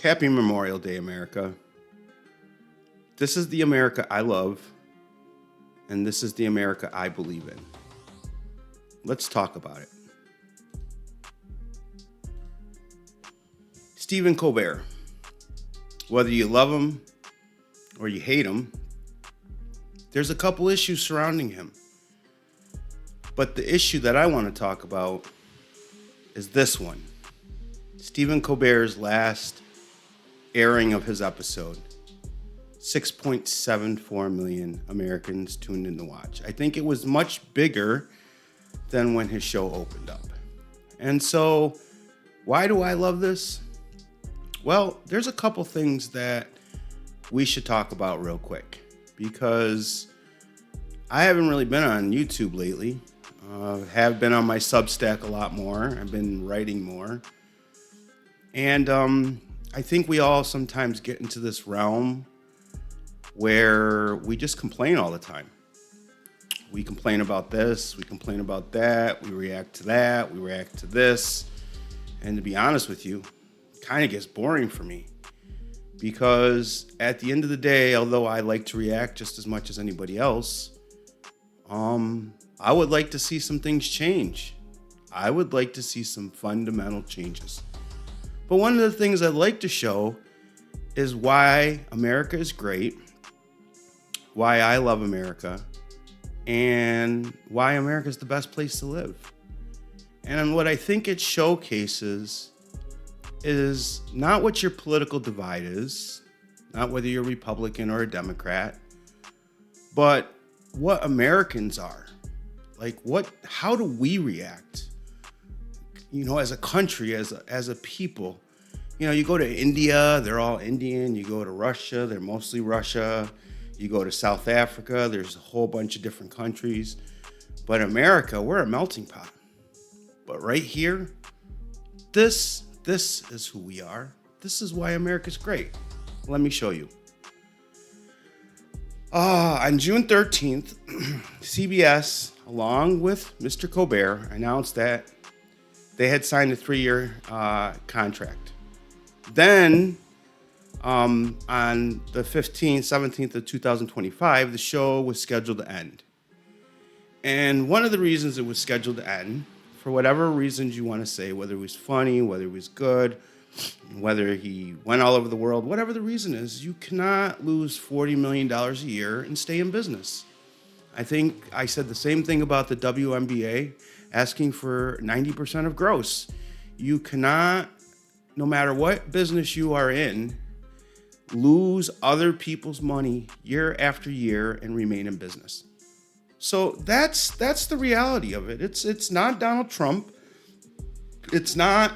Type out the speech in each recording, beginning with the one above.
Happy Memorial Day, America. This is the America I love, and this is the America I believe in. Let's talk about it. Stephen Colbert. Whether you love him or you hate him, there's a couple issues surrounding him. But the issue that I want to talk about is this one. Stephen Colbert's last airing of his episode. 6.74 million Americans tuned in to watch. I think it was much bigger than when his show opened up. And so, why do I love this? Well, there's a couple things that we should talk about real quick, because I haven't really been on YouTube lately. Have been on my Substack a lot more. I've been writing more. And I think we all sometimes get into this realm where we just complain all the time. We complain about this, we complain about that, we react to that, we react to this. And to be honest with you, it kind of gets boring for me. Because at the end of the day, although I like to react just as much as anybody else, I would like to see some things change. I would like to see some fundamental changes. But one of the things I'd like to show is why America is great, why I love America, and why America is the best place to live. And what I think it showcases is not what your political divide is, not whether you're a Republican or a Democrat, but what Americans are. Like, how do we react? As a country, as a people. You go to India, they're all Indian. You go to Russia, they're mostly Russia. You go to South Africa, there's a whole bunch of different countries. But America, we're a melting pot. But right here, this is who we are. This is why America's great. Let me show you. On June 13th, CBS, along with Mr. Colbert, announced that they had signed a 3-year contract. Then, on the 17th of 2025, the show was scheduled to end. And one of the reasons it was scheduled to end, for whatever reasons you want to say, whether it was funny, whether it was good, whether he went all over the world, whatever the reason is, you cannot lose $40 million a year and stay in business. I think I said the same thing about the WNBA, asking for 90% of gross. You cannot, no matter what business you are in, lose other people's money year after year and remain in business. So that's the reality of it. It's not Donald Trump. It's not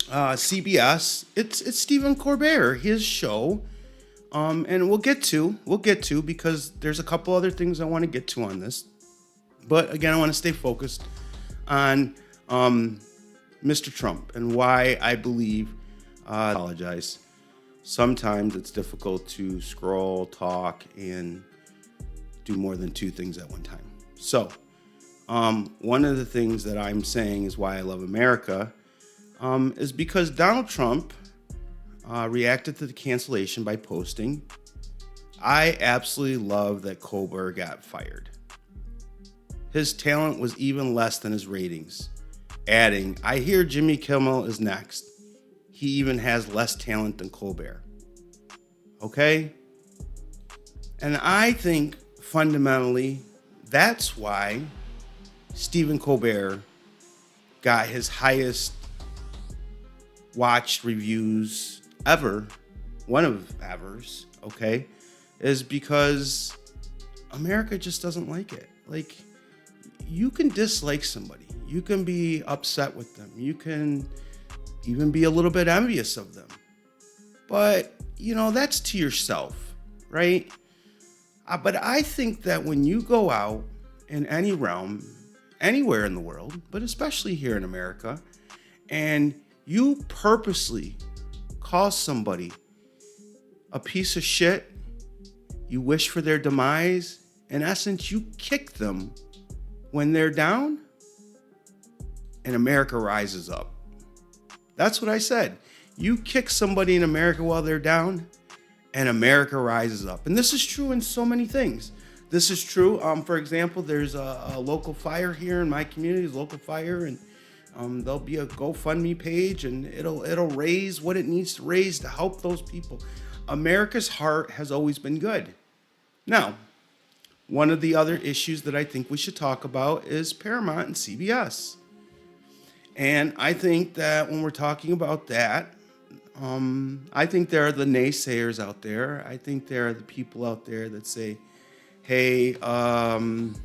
CBS. It's Stephen Colbert, his show. And we'll get to because there's a couple other things I want to get to on this. But again, I want to stay focused on Mr. Trump and why I believe, apologize. Sometimes it's difficult to scroll, talk, and do more than two things at one time. So, one of the things that I'm saying is why I love America is because Donald Trump reacted to the cancellation by posting, "I absolutely love that Colbert got fired. His talent was even less than his ratings," adding, "I hear Jimmy Kimmel is next. He even has less talent than Colbert." Okay? And I think fundamentally that's why Stephen Colbert got his highest watched reviews ever, one of ever's, okay, is because America just doesn't like it. Like, you can dislike somebody. You can be upset with them. You can even be a little bit envious of them. But, that's to yourself, right? But I think that when you go out in any realm, anywhere in the world, but especially here in America, and you purposely call somebody a piece of shit, you wish for their demise, in essence, you kick them when they're down, and America rises up. That's what I said. You kick somebody in America while they're down, and America rises up. And this is true in so many things. This is true. For example, there's a local fire here in my community, local fire, and there'll be a GoFundMe page, and it'll raise what it needs to raise to help those people. America's heart has always been good. Now, one of the other issues that I think we should talk about is Paramount and CBS. And I think that when we're talking about that, I think there are the naysayers out there. I think there are the people out there that say, hey, the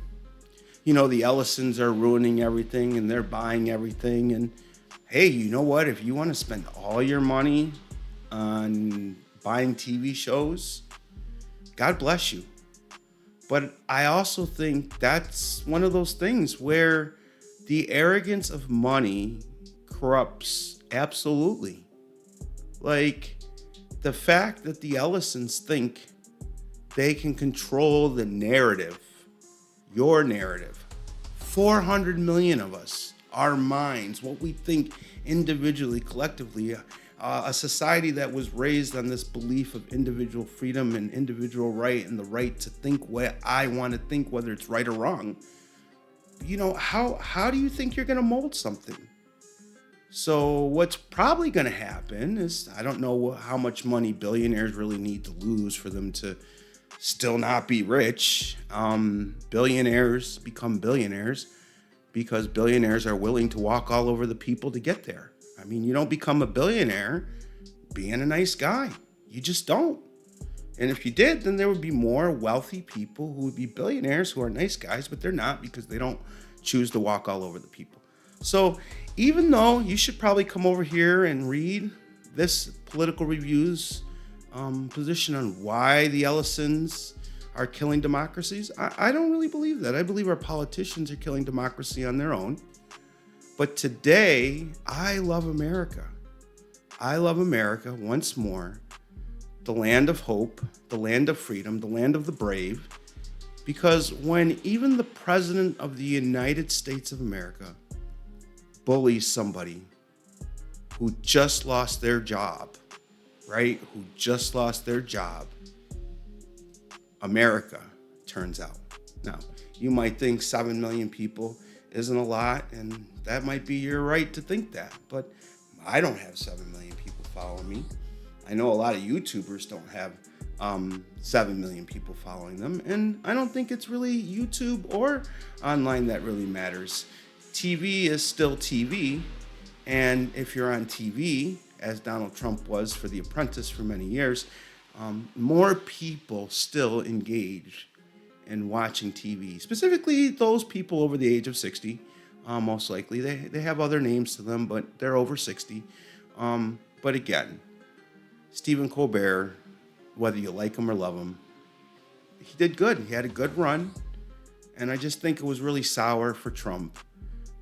Ellisons are ruining everything and they're buying everything. And hey, you know what? If you want to spend all your money on buying TV shows, God bless you. But I also think that's one of those things where the arrogance of money corrupts absolutely. Like the fact that the Ellisons think they can control the narrative, your narrative, 400 million of us, our minds, what we think individually, collectively, a society that was raised on this belief of individual freedom and individual right and the right to think what I want to think, whether it's right or wrong. How do you think you're going to mold something? So what's probably going to happen is, I don't know how much money billionaires really need to lose for them to still not be rich. Billionaires become billionaires because billionaires are willing to walk all over the people to get there. I mean, you don't become a billionaire being a nice guy. You just don't. And if you did, then there would be more wealthy people who would be billionaires who are nice guys, but they're not because they don't choose to walk all over the people. So even though you should probably come over here and read this Political Review's position on why the Ellisons are killing democracies, I don't really believe that. I believe our politicians are killing democracy on their own. But today, I love America. I love America once more, the land of hope, the land of freedom, the land of the brave. Because when even the President of the United States of America bullies somebody who just lost their job, right? Who just lost their job, America turns out. Now, you might think 7 million people isn't a lot, and that might be your right to think that, but I don't have 7 million people following me. I know a lot of YouTubers don't have 7 million people following them, and I don't think it's really YouTube or online that really matters. TV is still TV, and if you're on TV, as Donald Trump was for The Apprentice for many years, more people still engage in watching TV, specifically those people over the age of 60. Most likely, they have other names to them, but they're over 60. But again, Stephen Colbert, whether you like him or love him, he did good. He had a good run, and I just think it was really sour for Trump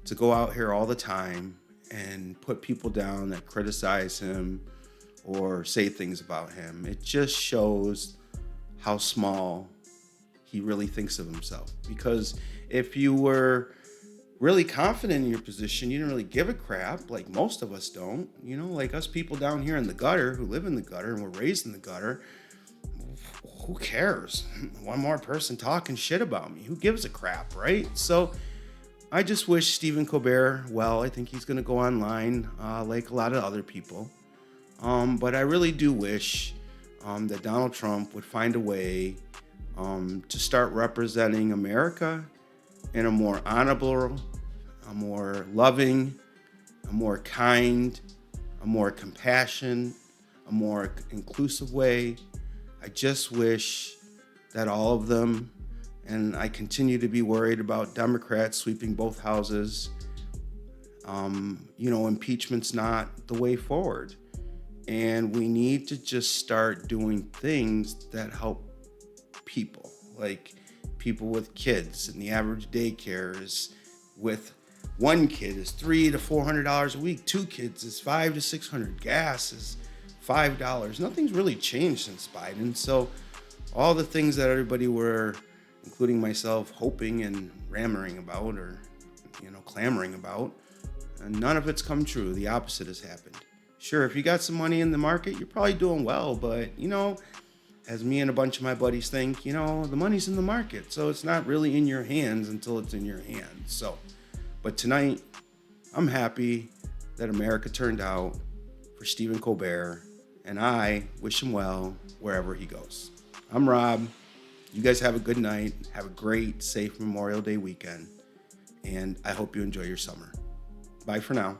to go out here all the time and put people down that criticize him or say things about him. It just shows how small he really thinks of himself. Because if you were really confident in your position, you didn't really give a crap, like most of us don't. Like us people down here in the gutter who live in the gutter and were raised in the gutter, who cares? One more person talking shit about me. Who gives a crap, right? So I just wish Stephen Colbert well. I think he's going to go online like a lot of other people. But I really do wish that Donald Trump would find a way to start representing America in a more honorable, a more loving, a more kind, a more compassionate, a more inclusive way. I just wish that all of them, and I continue to be worried about Democrats sweeping both houses. Impeachment's not the way forward. And we need to just start doing things that help people, like people with kids, and the average daycare is with one kid is $300 to $400 a week. 2 kids is $500 to $600. Gas is $5. Nothing's really changed since Biden. So all the things that everybody were, including myself, hoping and rammering about or clamoring about, and none of it's come true. The opposite has happened. Sure, if you got some money in the market, you're probably doing well. But, as me and a bunch of my buddies think, the money's in the market. So it's not really in your hands until it's in your hands. So, but tonight, I'm happy that America turned out for Stephen Colbert. And I wish him well wherever he goes. I'm Rob. You guys have a good night. Have a great, safe Memorial Day weekend. And I hope you enjoy your summer. Bye for now.